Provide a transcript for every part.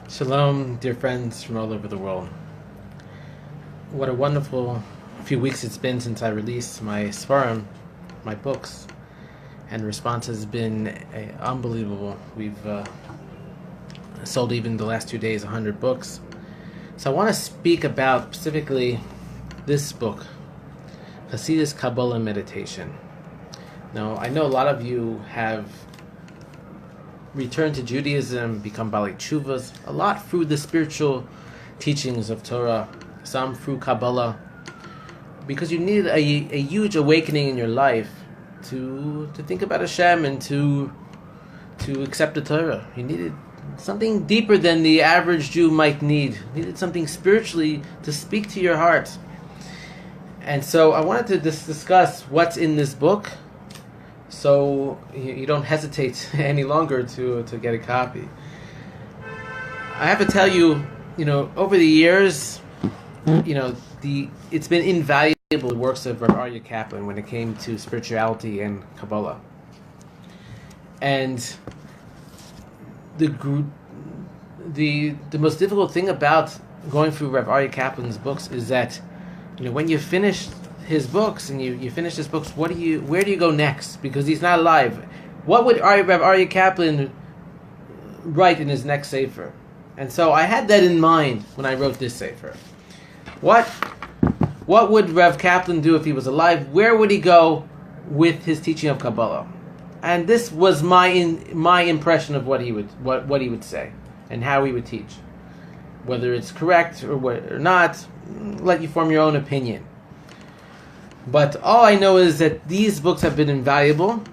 Shalom, dear friends from all over the world. What a wonderful few weeks it's been since I released my Sfarim, my books, and the response has been unbelievable. We've sold even the last 2 days 100 books. So I want to speak about specifically this book, Chassidus, Kabbalah, and Meditation. Now, I know a lot of you have returned to Judaism, become Balei Tshuvas, a lot through the spiritual teachings of Torah, some through Kabbalah, because you needed a huge awakening in your life to think about Hashem and to accept the Torah. You needed something deeper than the average Jew might need. You needed something spiritually to speak to your heart. And so I wanted to discuss what's in this book, so you don't hesitate any longer to get a copy. I have to tell you, over the years, it's been invaluable, the works of Rav Aryeh Kaplan when it came to spirituality and Kabbalah. And the most difficult thing about going through Rav Aryeh Kaplan's books is that, when you finish his books and you finish his books, where do you go next? Because he's not alive. What would Rav Aryeh Kaplan write in his next sefer? And so I had that in mind when I wrote this sefer. What would Rav Kaplan do if he was alive? Where would he go with his teaching of Kabbalah? And this was my impression of what he would say and how he would teach. Whether it's correct or not, let you form your own opinion. But all I know is that these books have been invaluable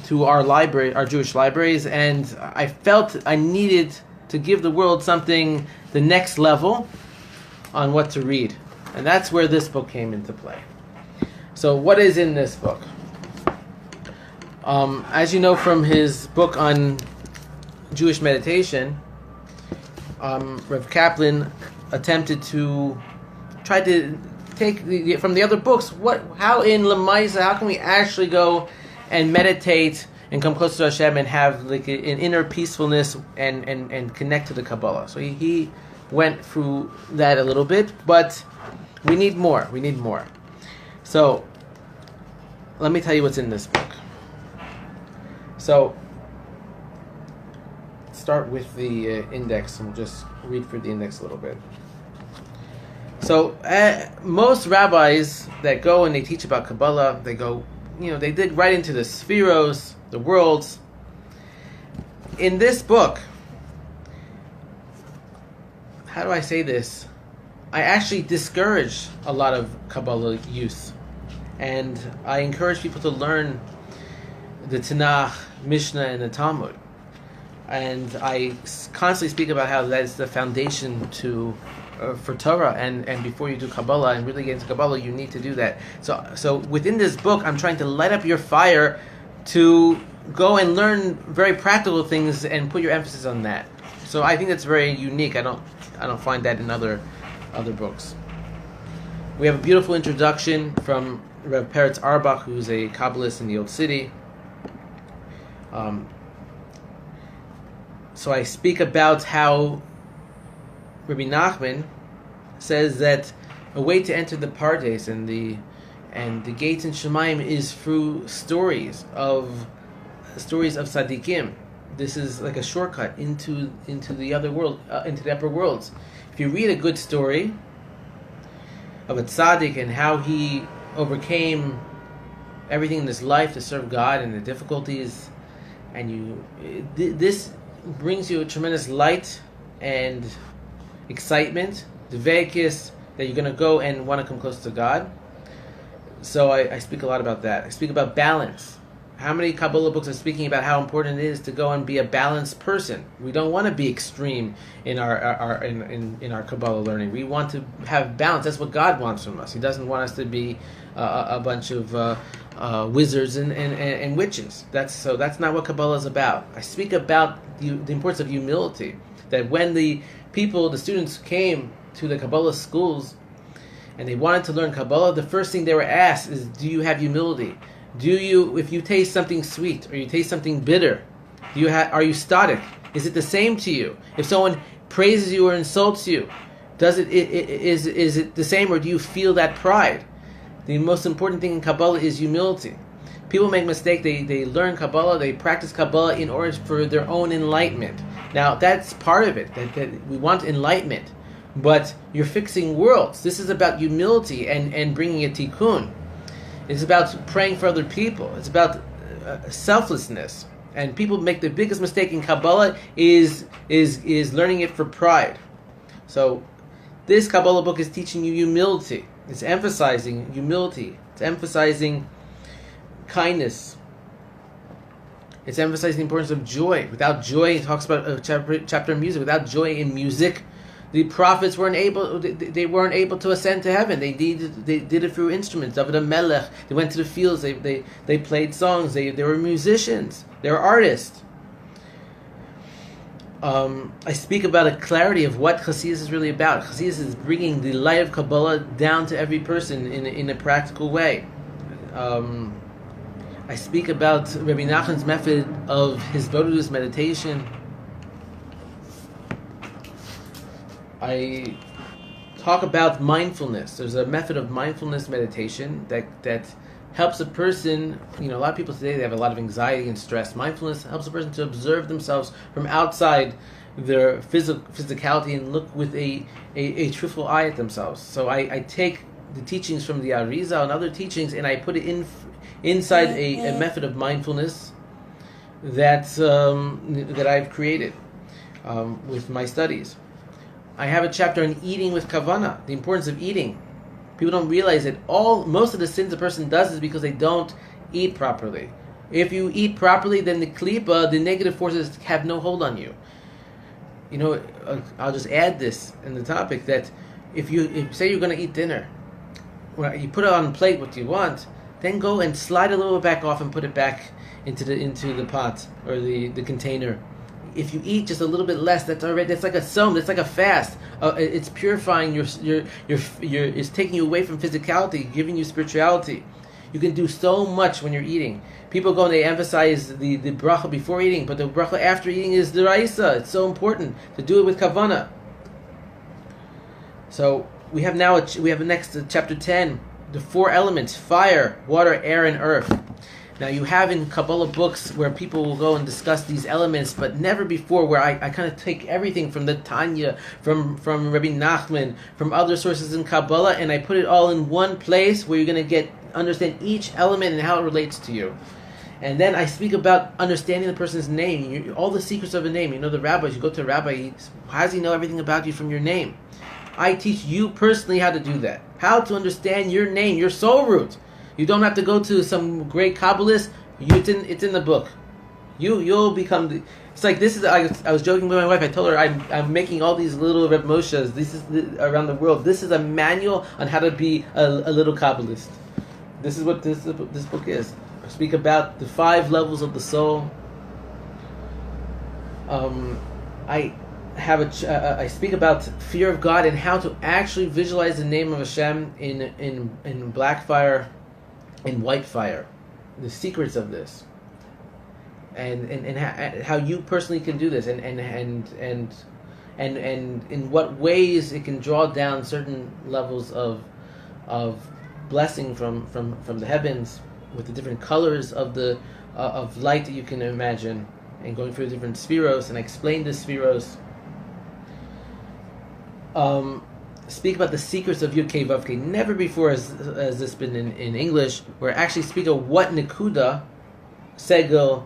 to our library, our Jewish libraries, and I felt I needed to give the world something, the next level, on what to read. And that's where this book came into play. So what is in this book? As you know from his book on Jewish meditation, Rav Kaplan attempted to try to take from the other books, how in Lamaisa, how can we actually go and meditate and come closer to Hashem and have like an inner peacefulness and connect to the Kabbalah. So he went through that a little bit, but we need more. So let me tell you what's in this book. So start with the index, and we'll just read through the index a little bit. So most rabbis that go and they teach about Kabbalah, they go, they dig right into the spheros, the worlds. In this book, how do I say this? I actually discourage a lot of Kabbalah use, and I encourage people to learn the Tanakh, Mishnah, and the Talmud. And I constantly speak about how that is the foundation for Torah, and before you do Kabbalah and really get into Kabbalah, you need to do that. So within this book, I'm trying to light up your fire to go and learn very practical things and put your emphasis on that. So I think that's very unique. I don't find that in other books. We have a beautiful introduction from Rev Peretz Arbach, who's a Kabbalist in the Old City. So I speak about how Rabbi Nachman says that a way to enter the Pardes and the gates in Shemayim is through stories of tzaddikim. This is like a shortcut into the other world, into the upper worlds. If you read a good story of a tzaddik and how he overcame everything in his life to serve God and the difficulties, and this brings you a tremendous light and excitement, the vekis, that you're going to go and want to come close to God. So I speak a lot about that. I speak about balance. How many Kabbalah books are speaking about how important it is to go and be a balanced person? We don't want to be extreme in our Kabbalah learning. We want to have balance. That's what God wants from us. He doesn't want us to be a bunch of wizards and witches. That's not what Kabbalah is about. I speak about the importance of humility. That when the students came to the Kabbalah schools and they wanted to learn Kabbalah, the first thing they were asked is, do you have humility? If you taste something sweet or you taste something bitter, are you static? Is it the same to you? If someone praises you or insults you, is it the same, or do you feel that pride? The most important thing in Kabbalah is humility. People make mistake. They learn Kabbalah, they practice Kabbalah in order for their own enlightenment. Now that's part of it. That we want enlightenment, but you're fixing worlds. This is about humility and bringing a tikkun. It's about praying for other people. It's about selflessness. And people make the biggest mistake in Kabbalah is learning it for pride. So this Kabbalah book is teaching you humility. It's emphasizing humility. It's emphasizing kindness. It's emphasizing the importance of joy. Without joy, it talks about a chapter of music. Without joy in music, the prophets weren't able to ascend to heaven. They did it through instruments. David HaMelech, they went to the fields. They played songs. They were musicians. They were artists. I speak about a clarity of what Chassidus is really about. Chassidus is bringing the light of Kabbalah down to every person in a practical way. I speak about Rabbi Nachman's method of his Bodhidus meditation. I talk about mindfulness. There's a method of mindfulness meditation that helps a person. A lot of people today, they have a lot of anxiety and stress. Mindfulness helps a person to observe themselves from outside their physicality and look with a truthful eye at themselves. So I take the teachings from the Arizal and other teachings, and I put it inside a method of mindfulness that I've created with my studies. I have a chapter on eating with kavanah, the importance of eating. People don't realize that most of the sins a person does is because they don't eat properly. If you eat properly, then the klipa, the negative forces, have no hold on you. I'll just add this in the topic that if you say you're going to eat dinner, you put it on a plate what you want, then go and slide a little bit back off and put it back into the pot or the container. If you eat just a little bit less, that's like a sum. That's like a fast. It's purifying it's taking you away from physicality, giving you spirituality. You can do so much when you're eating. People go and they emphasize the bracha before eating, but the bracha after eating is the raisa. It's so important to do it with kavanah. So we have next chapter 10, the 4 elements: fire, water, air, and earth. Now you have in Kabbalah books where people will go and discuss these elements, but never before where I kind of take everything from the Tanya, from Rabbi Nachman, from other sources in Kabbalah, and I put it all in one place where you're going to understand each element and how it relates to you. And then I speak about understanding the person's name, all the secrets of a name. The rabbis, you go to a rabbi, how does he know everything about you from your name? I teach you personally how to do that, how to understand your name, your soul root. You don't have to go to some great Kabbalist. It's in the book. You'll become. It's like this is. I was joking with my wife. I told her I'm making all these little Reb Moshes. This is around the world. This is a manual on how to be a little Kabbalist. This is what this book is. I speak about the 5 levels of the soul. I speak about fear of God and how to actually visualize the name of Hashem in black fire. In white fire, the secrets of this, and how you personally can do this, and in what ways it can draw down certain levels of blessing from the heavens with the different colors of light that you can imagine, and going through the different spheros, and I explain the spheros. Speak about the secrets of Yud Kei Vav Kei. Never before has this been in English, where I actually speak of what Nekuda, Segel,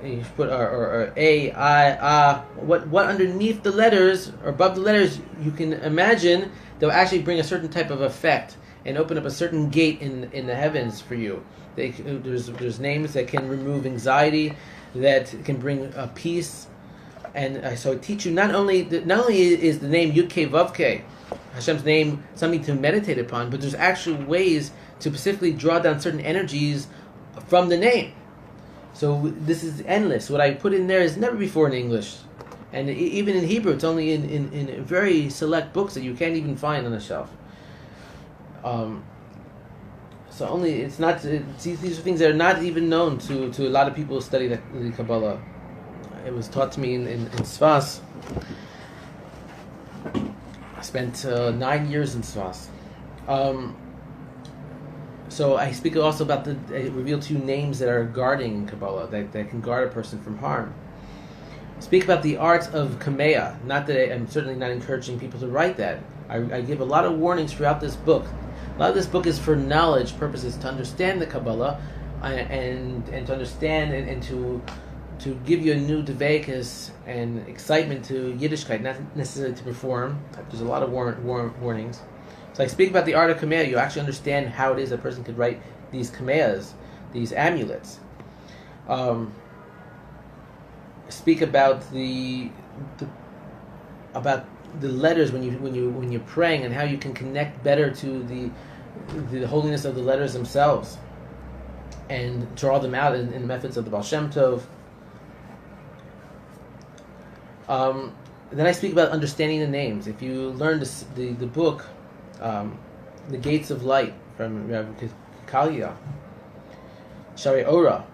you put or A, I, what underneath the letters or above the letters you can imagine they'll actually bring a certain type of effect and open up a certain gate in the heavens for you. There's names that can remove anxiety, that can bring peace, and so I teach you not only is the name Yud Kei Vav Kei, Hashem's name, something to meditate upon, but there's actually ways to specifically draw down certain energies from the name. So this is endless. What I put in there is never before in English, and even in Hebrew, it's only in very select books that you can't even find on the shelf. So only these are things that are not even known to a lot of people who study the Kabbalah. It was taught to me in Tzfat. spent 9 years in Tzfat. So I speak also about I reveal 2 names that are guarding Kabbalah, that can guard a person from harm. I speak about the art of Kameah. Not that I'm certainly not encouraging people to write that. I give a lot of warnings throughout this book. A lot of this book is for knowledge purposes, to understand the Kabbalah, and to understand and to give you a new dveikus and excitement to Yiddishkeit, not necessarily to perform. There's a lot of warnings. So I speak about the art of Kameah. You actually understand how it is a person could write these Kameahs, these amulets. Speak about the letters when you're praying, and how you can connect better to the holiness of the letters themselves, and draw them out in the methods of the Baal Shem Tov. Then I speak about understanding the names. If you learn the book, The Gates of Light, from Rabbi Kalia, Shari Ora,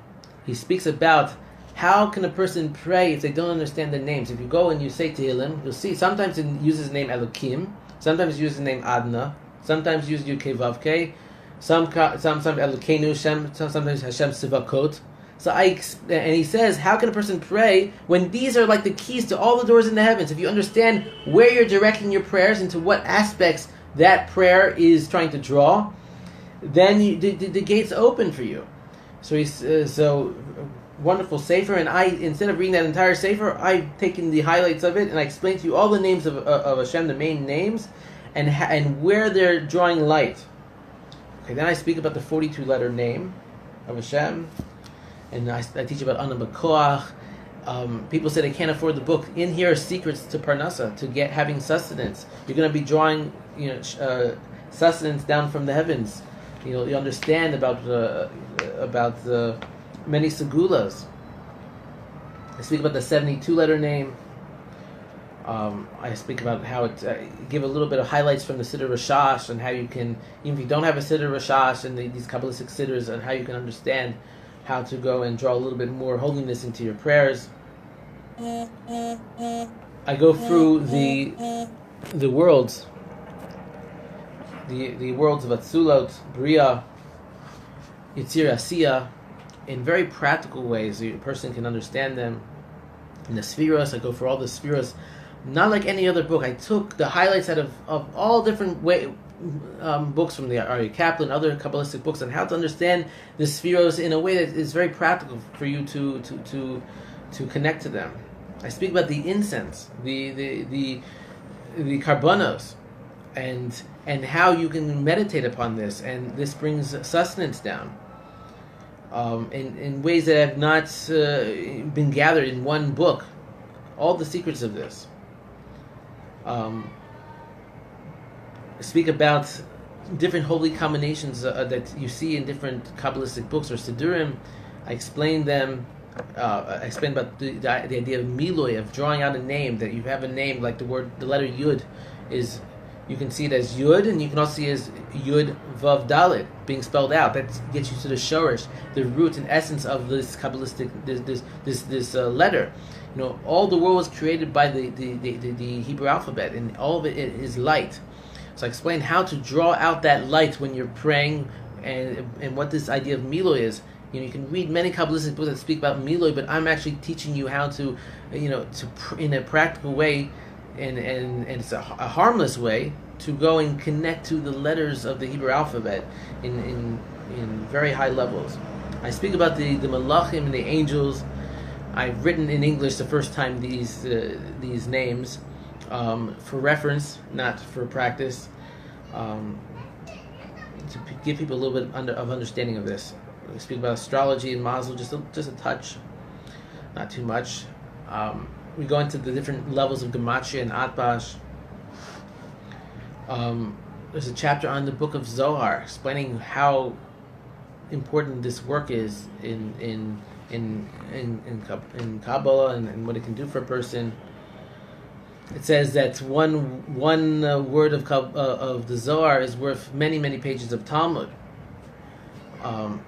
he speaks about how can a person pray if they don't understand the names. If you go and you say Tehillim, you'll see sometimes it uses the name Elokim, sometimes it uses the name Adna, sometimes it uses Yud Kei Vav Kei, sometimes Elokeinu, sometimes Hashem Sivakot. And he says, how can a person pray when these are like the keys to all the doors in the heavens? If you understand where you're directing your prayers, into what aspects that prayer is trying to draw, then the gates open for you. So he's wonderful sefer, and I, instead of reading that entire sefer, I've taken the highlights of it, and I explained to you all the names of Hashem, the main names, and where they're drawing light. Okay, then I speak about the 42-letter name of Hashem, and I teach about Ana B'Koach. People say they can't afford the book. In here are secrets to Parnasa, to having sustenance. You're going to be drawing, sustenance down from the heavens. You understand about the many segulas. I speak about the 72-letter name. I speak about how it give a little bit of highlights from the Siddur Rashash, and how you can, even if you don't have a Siddur Rashash and these Kabbalistic Siddurs, and how you can understand how to go and draw a little bit more holiness into your prayers. I go through the worlds, the worlds of Atzulot, Bria, Yitzir Asiya, in very practical ways. A person can understand them. In the Spheros, I go for all the Spheros, not like any other book. I took the highlights out of all different books from the Aryeh Kaplan, other Kabbalistic books, on how to understand the Spheros in a way that is very practical for you to connect to them. I speak about the incense, the karbonos, and how you can meditate upon this, and this brings sustenance down in ways that have not been gathered in one book. All the secrets of this. Speak about different holy combinations that you see in different Kabbalistic books or Siddurim. I explain them. I explain about the idea of Miloi, of drawing out a name, that you have a name like the letter Yud is, you can see it as Yud, and you can also see it as Yud Vav Dalet being spelled out. That gets you to the shorish, the root and essence of this Kabbalistic this letter. All the world was created by the Hebrew alphabet, and all of it is light. So I explain how to draw out that light when you're praying, and what this idea of Miloi is. You can read many Kabbalistic books that speak about Miloi, but I'm actually teaching you how to, in a practical way, and it's a harmless way, to go and connect to the letters of the Hebrew alphabet in very high levels. I speak about the Malachim and the angels. I've written in English the first time these names for reference, not for practice, to give people a little bit of understanding of this. We speak about astrology and Mazel, just a touch, not too much. We go into the different levels of Gematria and Atbash. There's a chapter on the book of Zohar explaining how important this work is in Kabbalah, and what it can do for a person. It says that one word of the Zohar is worth many pages of Talmud.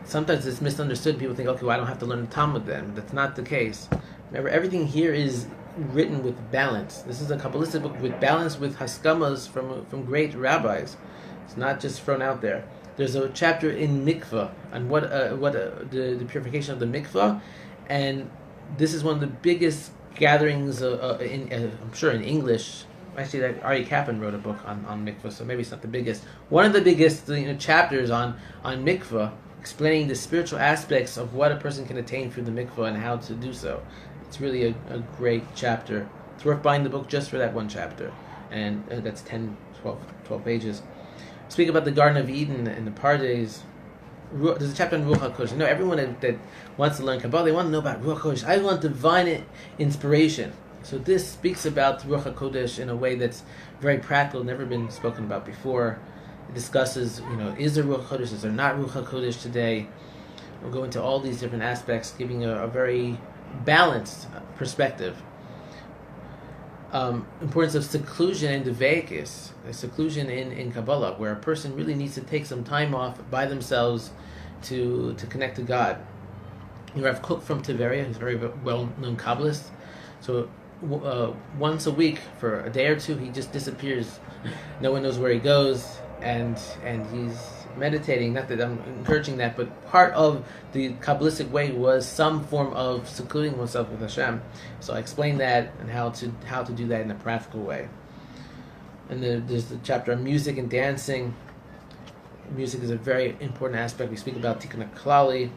Sometimes it's misunderstood. People think, okay, well, I don't have to learn Talmud then. That's not the case. Remember, everything here is written with balance. This is a Kabbalistic book with balance, with haskamas from great rabbis. It's not just thrown out there. There's a chapter in mikvah on the purification of the mikvah, and this is one of the biggest gatherings I'm sure in English. Actually, like Ari Kaplan wrote a book on mikvah, so maybe it's not the biggest. One of the biggest chapters on mikvah, explaining the spiritual aspects of what a person can attain through the mikvah and how to do so. It's really a great chapter. It's worth buying the book just for that one chapter, and that's 10, 12 pages. Speak about the Garden of Eden and the Pardes. There's a chapter on Ruach HaKodesh. Everyone that wants to learn Kabbalah, they want to know about Ruach HaKodesh. I want divine inspiration. So this speaks about Ruach HaKodesh in a way that's very practical, never been spoken about before. It discusses, is there Ruach HaKodesh, is there not Ruach HaKodesh today? We'll go into all these different aspects, giving a very balanced perspective. Importance of seclusion and deveikis, seclusion in Kabbalah, where a person really needs to take some time off by themselves to connect to God. You have Kook from Tiberia, who's a very well-known Kabbalist. So once a week for a day or two, he just disappears. No one knows where he goes, and he's meditating. Not that I'm encouraging that, but part of the Kabbalistic way was some form of secluding oneself with Hashem. So I explained that and how to do that in a practical way. And there's the chapter on music and dancing. Music is a very important aspect. We speak about Tikkun HaKlali.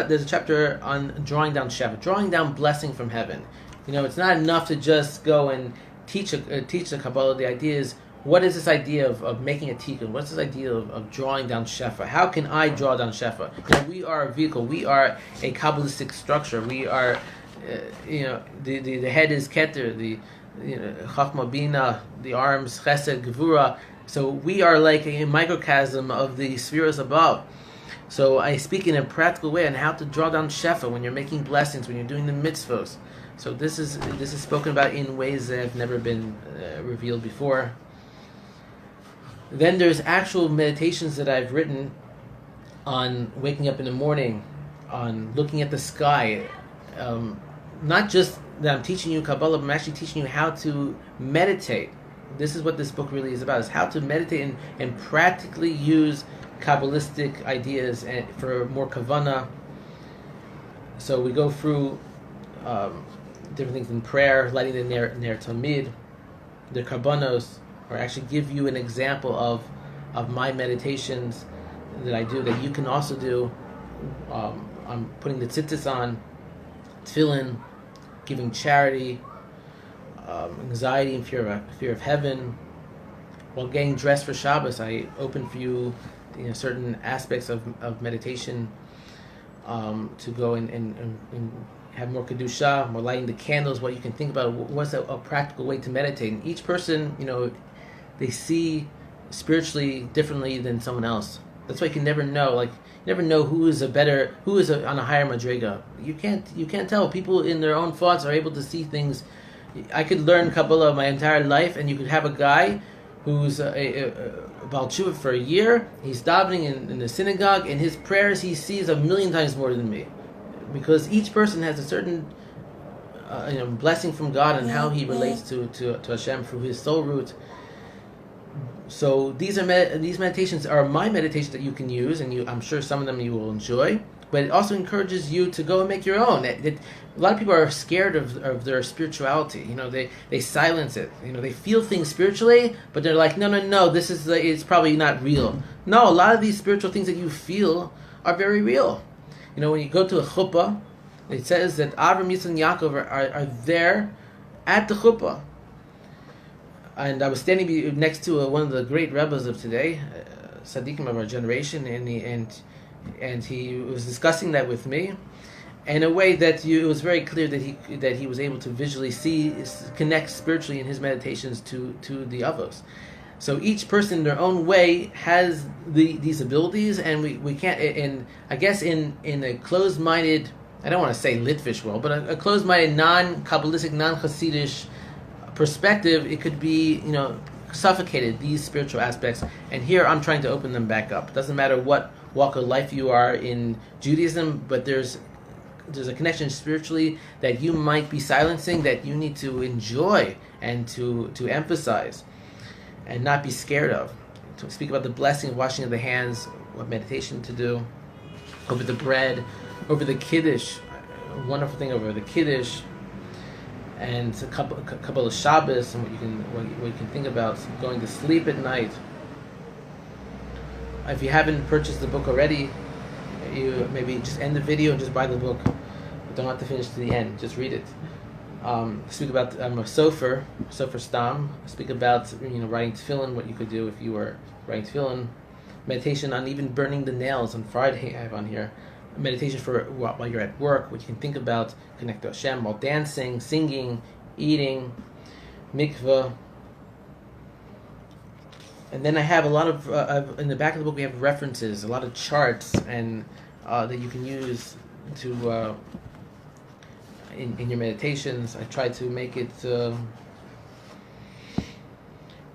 There's a chapter on drawing down Shefa, drawing down blessing from heaven. It's not enough to just go and teach the Kabbalah. The idea is, what is this idea of making a tikkun? What's this idea of drawing down Shefa? How can I draw down Shefa? We are a vehicle. We are a Kabbalistic structure. We are, the head is Keter, the Chachma Bina, the arms Chesed Gevura. So we are like a microcosm of the spheres above. So I speak in a practical way on how to draw down Shefa when you're making blessings, when you're doing the mitzvos. So this is spoken about in ways that have never been revealed before. Then there's actual meditations that I've written on waking up in the morning, on looking at the sky. Not just that I'm teaching you Kabbalah, but I'm actually teaching you how to meditate. This is what this book really is about, is how to meditate and practically use Kabbalistic ideas for more kavanah. So we go through different things in prayer, lighting the Ner Tamid, the Karbanos, or actually give you an example of my meditations that I do that you can also do. I'm putting the tzitzis on, tefillin, giving charity, anxiety and fear of heaven. While getting dressed for Shabbos, I open for you, certain aspects of meditation to go and have more kedusha, more lighting the candles. What you can think about, what's a practical way to meditate. And each person, they see spiritually differently than someone else. That's why you can never know. You never know who is on a higher madriga. You can't tell. People in their own thoughts are able to see things. I could learn Kabbalah my entire life, and you could have a guy who's a Baal Tshuva for a year. He's davening in the synagogue, and his prayers he sees 1,000,000 times more than me, because each person has a certain blessing from God and how he relates to Hashem through his soul root. So these meditations are my meditations that you can use, and I'm sure some of them you will enjoy. But it also encourages you to go and make your own. A lot of people are scared of their spirituality. They silence it. They feel things spiritually, but they're like, no, it's probably not real. No, a lot of these spiritual things that you feel are very real. When you go to a chuppah, it says that Avram, Yitzchak, and Yaakov are there at the chuppah. And I was standing next to one of the great rebbes of today, Tzaddikim of our generation, and he was discussing that with me in a way that it was very clear that he was able to visually connect spiritually in his meditations to the Avos. So each person in their own way has these abilities, and we can't. And I guess in a closed-minded, I don't want to say Litvish world, but a closed-minded, non-Kabbalistic, non-Chassidish perspective, it could be suffocated, these spiritual aspects. And here I'm trying to open them back up. It doesn't matter what walk of life you are in Judaism, but there's there's a connection spiritually that you might be silencing, that you need to enjoy and to emphasize and not be scared of. To speak about the blessing of washing of the hands, what meditation to do, over the bread, over the Kiddush, a wonderful thing over the Kiddush, and Kabbalah Shabbos, and what you can think about going to sleep at night. If you haven't purchased the book already, you maybe just end the video and just buy the book. You don't have to finish to the end. Just read it. Speak about a sofer stam. Speak about writing tefillin, what you could do if you were writing tefillin. Meditation on even burning the nails on Friday. I have on here meditation for while you're at work. What you can think about, connect to Hashem while dancing, singing, eating, mikveh. And then I have a lot of in the back of the book we have references, a lot of charts, and that you can use to in your meditations. I try to make it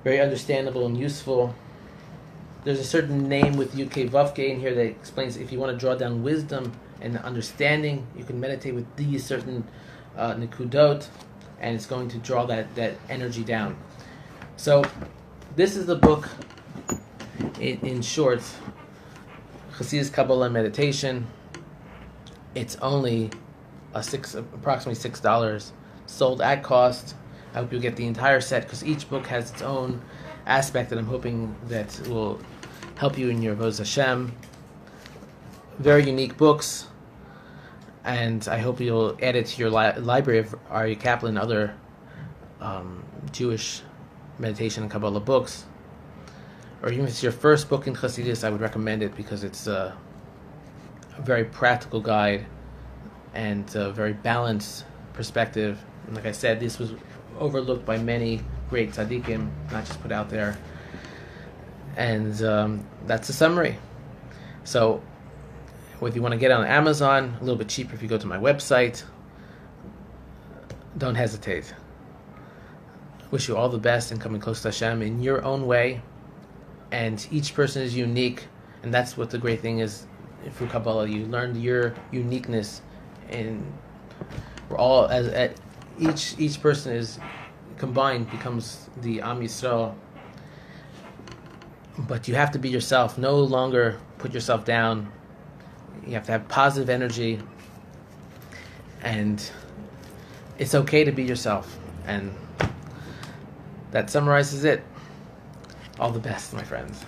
very understandable and useful. There's a certain name with UK Vavke in here that explains if you want to draw down wisdom and understanding, you can meditate with these certain nikudot, and it's going to draw that energy down. So this is the book in short, Chassidus Kabbalah Meditation. It's only approximately $6, sold at cost. I hope you'll get the entire set, because each book has its own aspect that I'm hoping that will help you in your Avodas Hashem. Very unique books, and I hope you'll add it to your library of Aryeh Kaplan and other Jewish meditation and Kabbalah books. Or even if it's your first book in Chassidus, I would recommend it, because it's a very practical guide and a very balanced perspective. And like I said, this was overlooked by many great tzaddikim, not just put out there. And that's the summary. So if you want to get it on Amazon, a little bit cheaper if you go to my website, don't hesitate. Wish you all the best in coming close to Hashem in your own way. And each person is unique, and that's what the great thing is through Kabbalah. You learn your uniqueness, and we're all each person is combined becomes the Am Yisrael. But you have to be yourself. No longer put yourself down. You have to have positive energy, and it's okay to be yourself. And that summarizes it. All the best, my friends.